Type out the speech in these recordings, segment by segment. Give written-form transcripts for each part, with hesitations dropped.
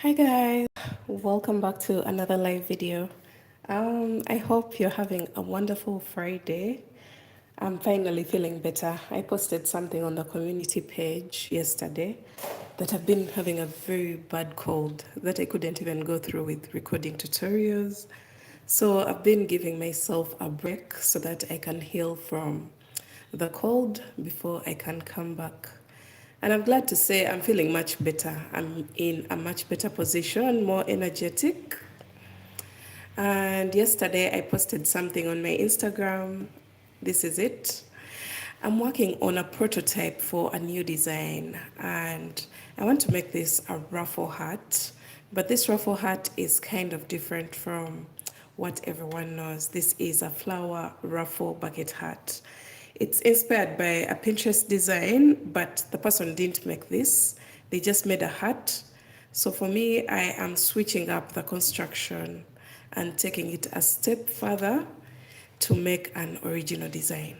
Hi guys, welcome back to another live video. I hope you're having a wonderful Friday. I'm finally feeling better. I posted something on the community page yesterday that I've been having a very bad cold that I couldn't even go through with recording tutorials. So I've been giving myself a break so that I can heal from the cold before I can come back. And I'm glad to say I'm feeling much better. I'm in a much better position, more energetic. And yesterday I posted something on my Instagram. This is it. I'm working on a prototype for a new design, and I want to make this a ruffle hat. But this ruffle hat is kind of different from what everyone knows. This is a flower ruffle bucket hat. It's inspired by a Pinterest design, but the person didn't make this. They just made a hat. So for me, I am switching up the construction and taking it a step further to make an original design.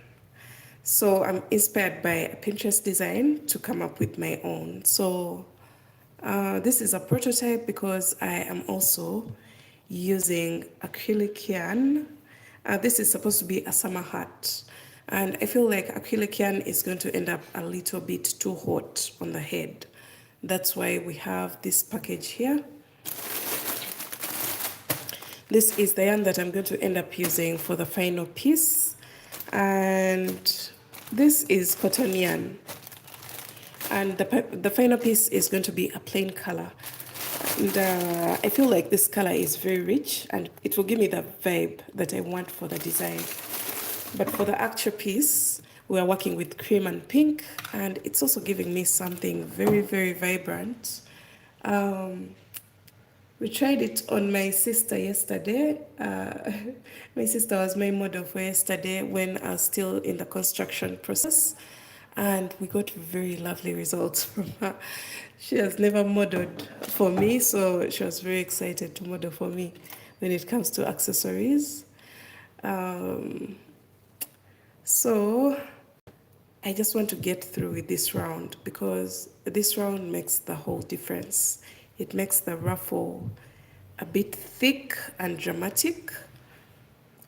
So I'm inspired by a Pinterest design to come up with my own. So this is a prototype because I am also using acrylic yarn. This is supposed to be a summer hat. And I feel like acrylic yarn is going to end up a little bit too hot on the head. That's why we have this package here. This is the yarn that I'm going to end up using for the final piece. And this is cotton yarn. And the final piece is going to be a plain color. And I feel like this color is very rich and it will give me the vibe that I want for the design. But for the actual piece, we are working with cream and pink, and it's also giving me something very, very vibrant. We tried it on my sister yesterday. My sister was my model for yesterday when I was still in the construction process, and we got very lovely results from her. She has never modeled for me, so she was very excited to model for me when it comes to accessories. So I just want to get through with this round because this round makes the whole difference. It makes the ruffle a bit thick and dramatic.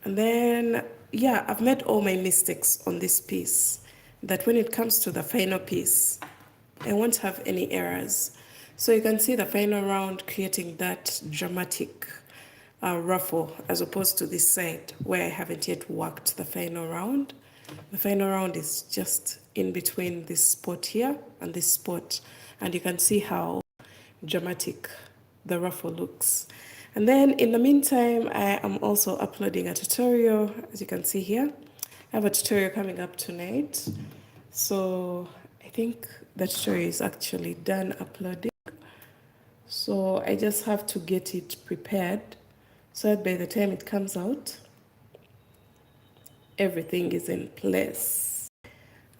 And then, yeah, I've made all my mistakes on this piece that when it comes to the final piece, I won't have any errors. So you can see the final round creating that dramatic ruffle as opposed to this side where I haven't yet worked the final round. The final round is just in between this spot here and this spot, and you can see how dramatic the ruffle looks. And then in the meantime, I am also uploading a tutorial, as you can see here. I have a tutorial coming up tonight. So I think the tutorial is actually done uploading. So I just have to get it prepared so that by the time it comes out, everything is in place.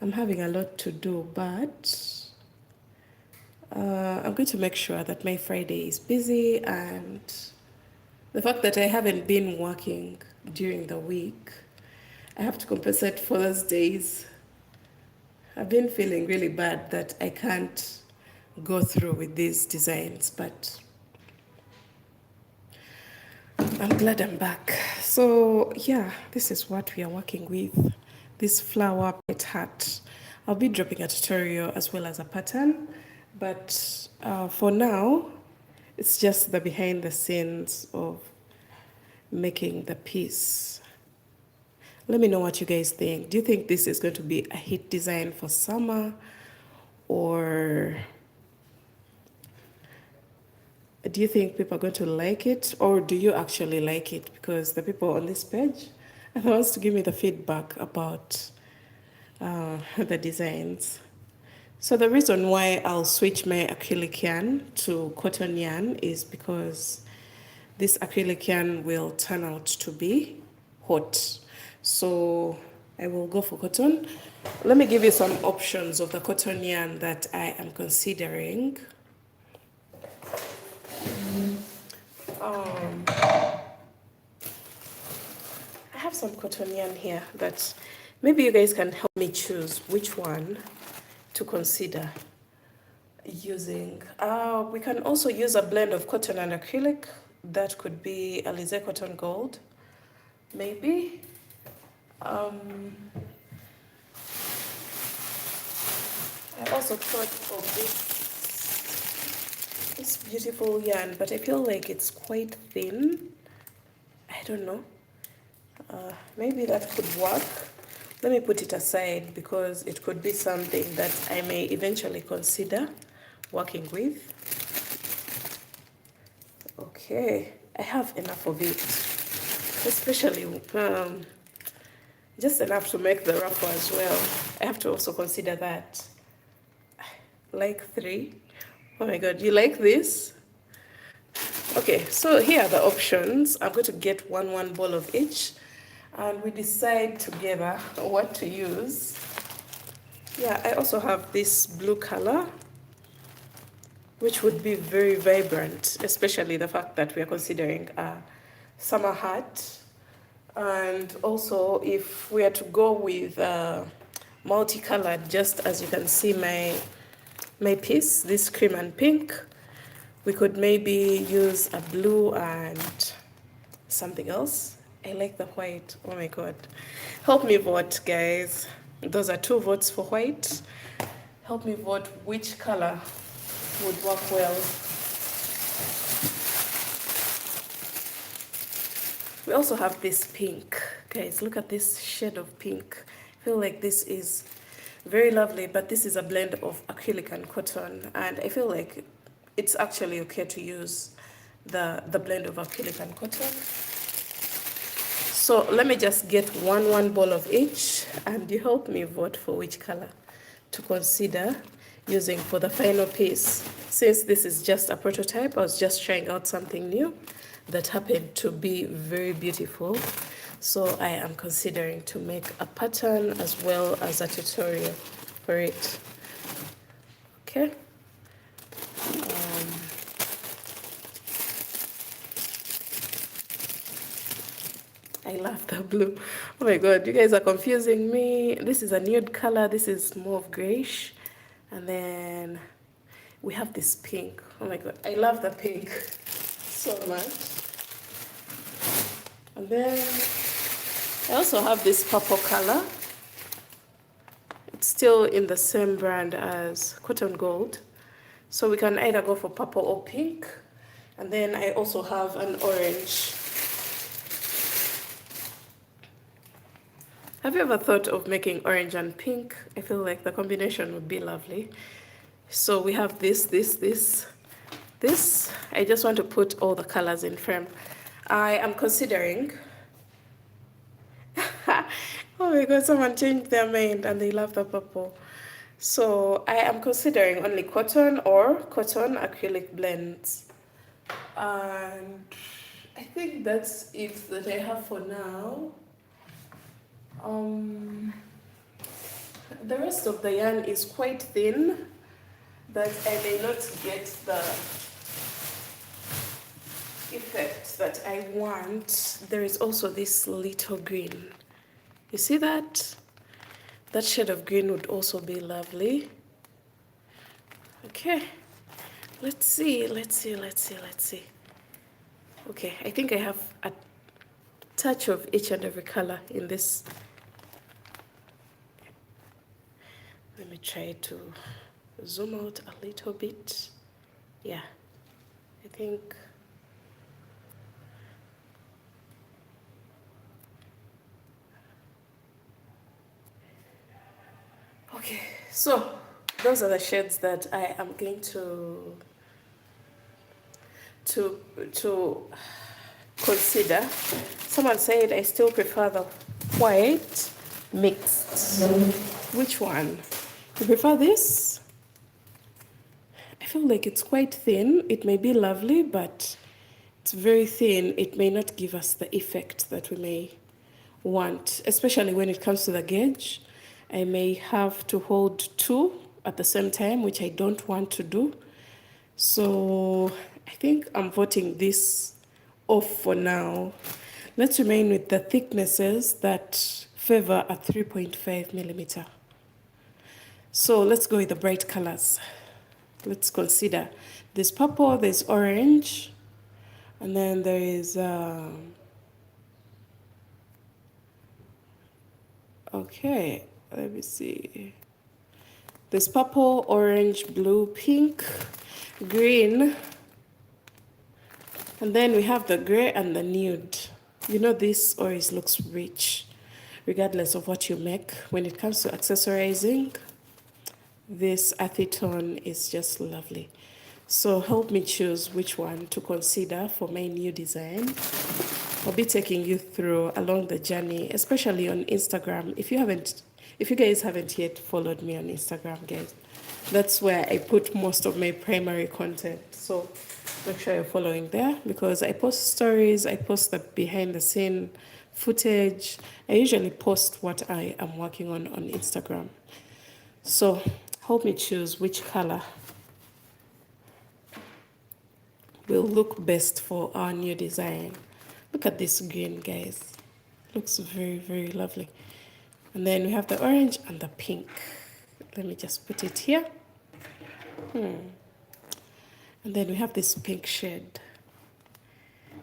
I'm having a lot to do, but I'm going to make sure that my Friday is busy, and the fact that I haven't been working during the week, I have to compensate for those days. I've been feeling really bad that I can't go through with these designs, but I'm glad I'm back. So yeah, this is what we are working with, this flower pet hat. I'll be dropping a tutorial as well as a pattern, but for now, it's just the behind the scenes of making the piece. Let me know what you guys think. Do you think this is going to be a hit design for summer, or do you think people are going to like it, or do you actually like it? Because the people on this page are the ones to give me the feedback about the designs. So the reason why I'll switch my acrylic yarn to cotton yarn is because this acrylic yarn will turn out to be hot. So I will go for cotton. Let me give you some options of the cotton yarn that I am considering. I have some cotton yarn here that maybe you guys can help me choose which one to consider. using. We can also use a blend of cotton and acrylic. That could be Alize Cotton Gold, maybe. I also thought of this beautiful yarn, but I feel like it's quite thin. I don't know. Maybe that could work. Let me put it aside because it could be something that I may eventually consider working with. Okay, I have enough of it, especially just enough to make the wrapper as well. I have to also consider that. Like 3. Oh my god, you like this? Okay, so here are the options. I'm going to get one ball of each, and we decide together what to use. Yeah, I also have this blue color, which would be very vibrant, especially the fact that we are considering a summer hat. And also, if we are to go with multicolored, just as you can see my piece, this cream and pink, we could maybe use a blue and something else. I like the white. Oh my god. Help me vote, guys. Those are 2 votes for white. Help me vote which color would work well. We also have this pink. Guys, look at this shade of pink. I feel like this is very lovely, but this is a blend of acrylic and cotton, and I feel like it's actually okay to use the blend of acrylic and cotton. So let me just get one ball of each, and you help me vote for which color to consider using for the final piece. Since this is just a prototype, I was just trying out something new that happened to be very beautiful. So I am considering to make a pattern as well as a tutorial for it. Okay. I love the blue. Oh my god, you guys are confusing me. This is a nude color. This is more of grayish. And then we have this pink. Oh my god, I love the pink so much. And then I also have this purple color. It's still in the same brand as Cotton Gold. So we can either go for purple or pink. And then I also have an orange. Have you ever thought of making orange and pink? I feel like the combination would be lovely. So we have this. I just want to put all the colors in frame. I am considering. Oh my god, someone changed their mind and they love the purple. So I am considering only cotton or cotton acrylic blends. And I think that's it that I have for now. The rest of the yarn is quite thin, but I may not get the effect that I want. There is also this little green. You see that? That shade of green would also be lovely. Okay, let's see. Okay, I think I have a touch of each and every color in this. Let me try to zoom out a little bit. Yeah, I think. Okay, so those are the shades that I am going to consider. Someone said I still prefer the white mixed. Which one? You prefer this? I feel like it's quite thin. It may be lovely, but it's very thin. It may not give us the effect that we may want, especially when it comes to the gauge. I may have to hold 2 at the same time, which I don't want to do. So I think I'm voting this off for now. Let's remain with the thicknesses that favor a 3.5 millimeter. So let's go with the bright colors. let's consider. There's purple, there's orange, and then there is, okay, let me see. There's purple, orange, blue, pink, green, and then we have the gray and the nude. You know, this always looks rich, regardless of what you make. When it comes to accessorizing, this earthy tone is just lovely. So help me choose which one to consider for my new design. I'll be taking you through along the journey, especially on Instagram. If you guys haven't yet followed me on Instagram, guys, that's where I put most of my primary content. So make sure you're following there, because I post stories, I post the behind the scene footage. I usually post what I am working on Instagram. So help me choose which color will look best for our new design. Look at this green, guys. Looks very, very lovely. And then we have the orange and the pink. Let me just put it here. And then we have this pink shade.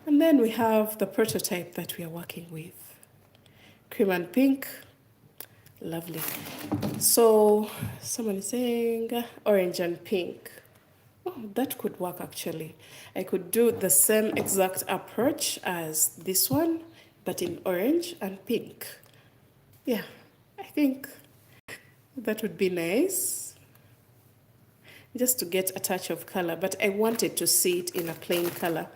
And then we have the prototype that we are working with. Cream and pink. Lovely. So someone is saying orange and pink. Oh, that could work actually. I could do the same exact approach as this one, but in orange and pink. Yeah, I think that would be nice. Just to get a touch of color, but I wanted to see it in a plain color.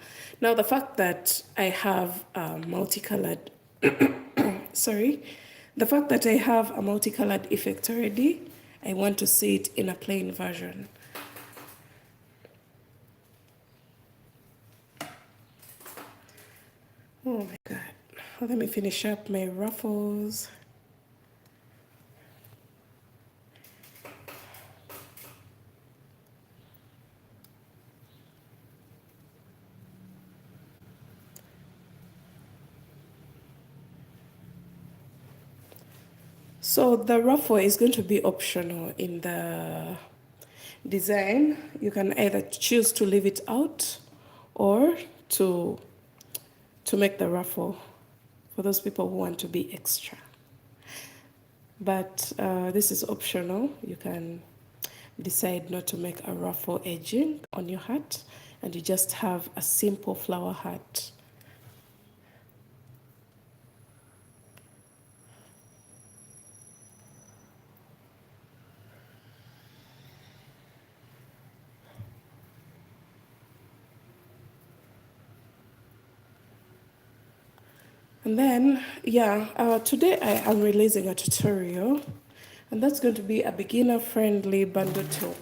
Now, the fact that I have multicolored, sorry, the fact that I have a multicolored effect already, I want to see it in a plain version. Oh my God. Let me finish up my ruffles. So the ruffle is going to be optional in the design. You can either choose to leave it out or to make the ruffle for those people who want to be extra. But this is optional. You can decide not to make a ruffle edging on your hat, and you just have a simple flower hat. And then, yeah, today I am releasing a tutorial, and that's going to be a beginner-friendly bandeau top.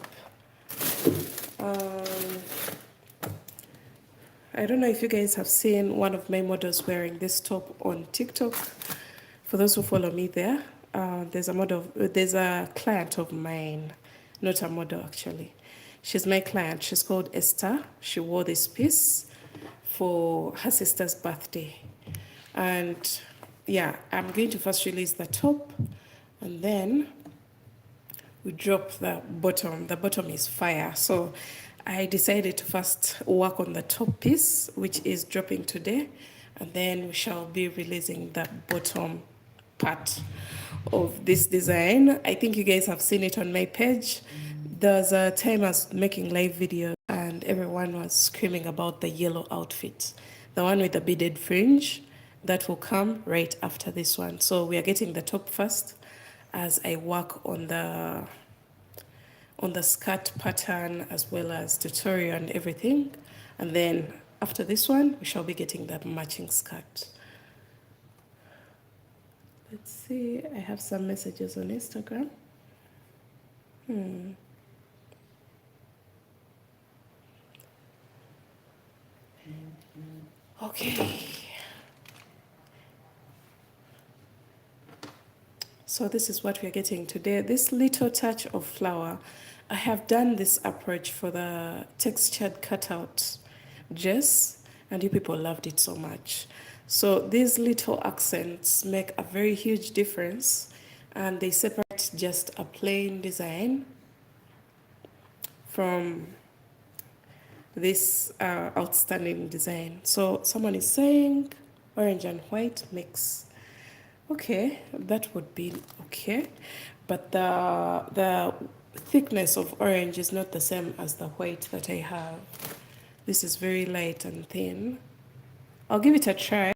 I don't know if you guys have seen one of my models wearing this top on TikTok. For those who follow me there, there's a client of mine, not a model actually. She's my client. She's called Esther. She wore this piece for her sister's birthday. And yeah, I'm going to first release the top, and then we drop the bottom. The bottom is fire. So I decided to first work on the top piece, which is dropping today, and then we shall be releasing the bottom part of this design. I think you guys have seen it on my page. There's a time I was making live videos and everyone was screaming about the yellow outfit, the one with the beaded fringe. That will come right after this one. So we are getting the top first as I work on the skirt pattern as well as tutorial and everything. And then after this one, we shall be getting the matching skirt. Let's see, I have some messages on Instagram. Okay. So this is what we're getting today. This little touch of flower. I have done this approach for the textured cutout dress, and you people loved it so much. So these little accents make a very huge difference, and they separate just a plain design from this outstanding design. So someone is saying orange and white mix. Okay, that would be okay, but the thickness of orange is not the same as the white that I have. This is very light and thin. I'll give it a try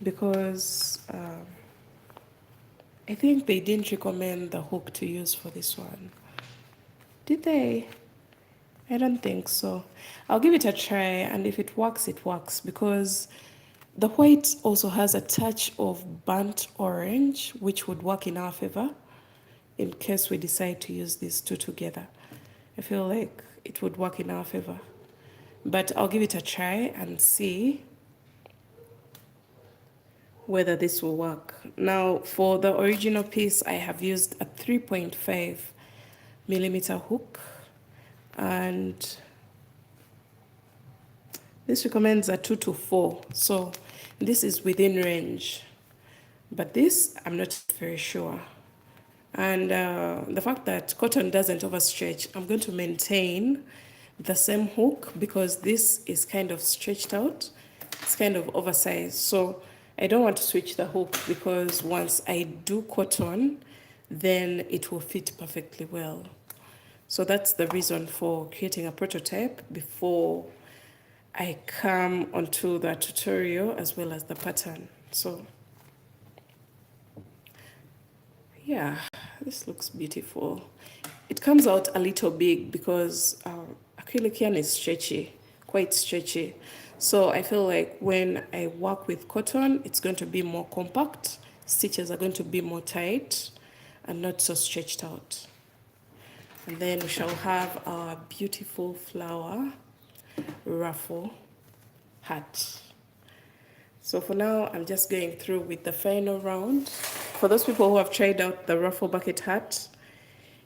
because I think they didn't recommend the hook to use for this one. Did they? I don't think so. I'll give it a try, and if it works, it works, because the white also has a touch of burnt orange, which would work in our favor in case we decide to use these two together. I feel like it would work in our favor. But I'll give it a try and see whether this will work. Now, for the original piece, I have used a 3.5 millimeter hook, and this recommends a 2 to 4, so this is within range, but this I'm not very sure. And the fact that cotton doesn't overstretch, I'm going to maintain the same hook because this is kind of stretched out, it's kind of oversized, so I don't want to switch the hook, because once I do cotton, then it will fit perfectly well. So that's the reason for creating a prototype before I come onto the tutorial as well as the pattern. So yeah, this looks beautiful. It comes out a little big because acrylic yarn is stretchy, quite stretchy. So I feel like when I work with cotton, it's going to be more compact. Stitches are going to be more tight and not so stretched out. And then we shall have our beautiful flower ruffle hat. So for now, I'm just going through with the final round. For those people who have tried out the ruffle bucket hat,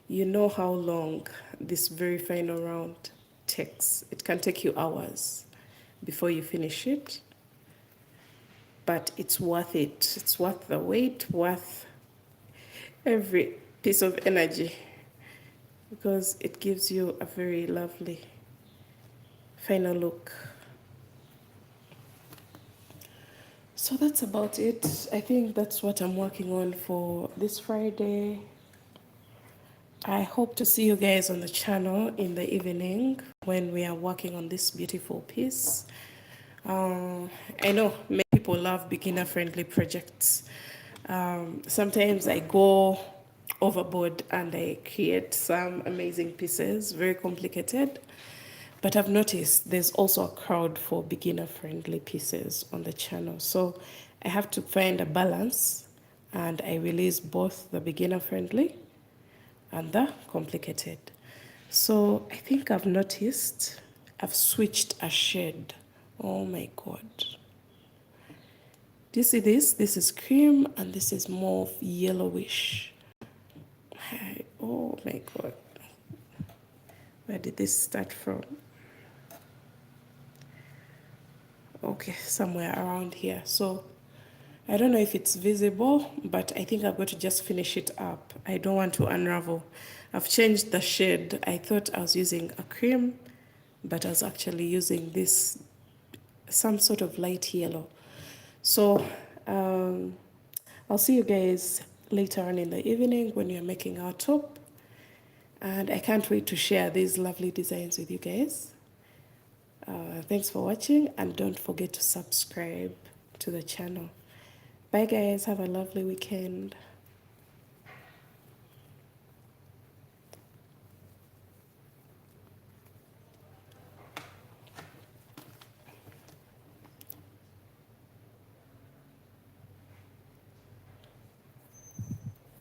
you know how long this very final round takes. It can take you hours before you finish it, but it's worth it. It's worth the wait, worth every piece of energy, because it gives you a very lovely final look. So that's about it. I think that's what I'm working on for this Friday. I hope to see you guys on the channel in the evening when we are working on this beautiful piece. I know many people love beginner-friendly projects. Sometimes I go overboard and I create some amazing pieces, very complicated. But I've noticed there's also a crowd for beginner-friendly pieces on the channel. So I have to find a balance, and I release both the beginner-friendly and the complicated. So I think I've noticed I've switched a shade. Oh my God. Do you see this? This is cream and this is more yellowish. Oh my God. Where did this start from? Okay, somewhere around here. So I don't know if it's visible, but I think I'm going to just finish it up. I don't want to unravel. I've changed the shade. I thought I was using a cream, but I was actually using this, some sort of light yellow. So I'll see you guys later on in the evening when you're making our top. And I can't wait to share these lovely designs with you guys. Thanks for watching, and don't forget to subscribe to the channel. Bye guys, have a lovely weekend.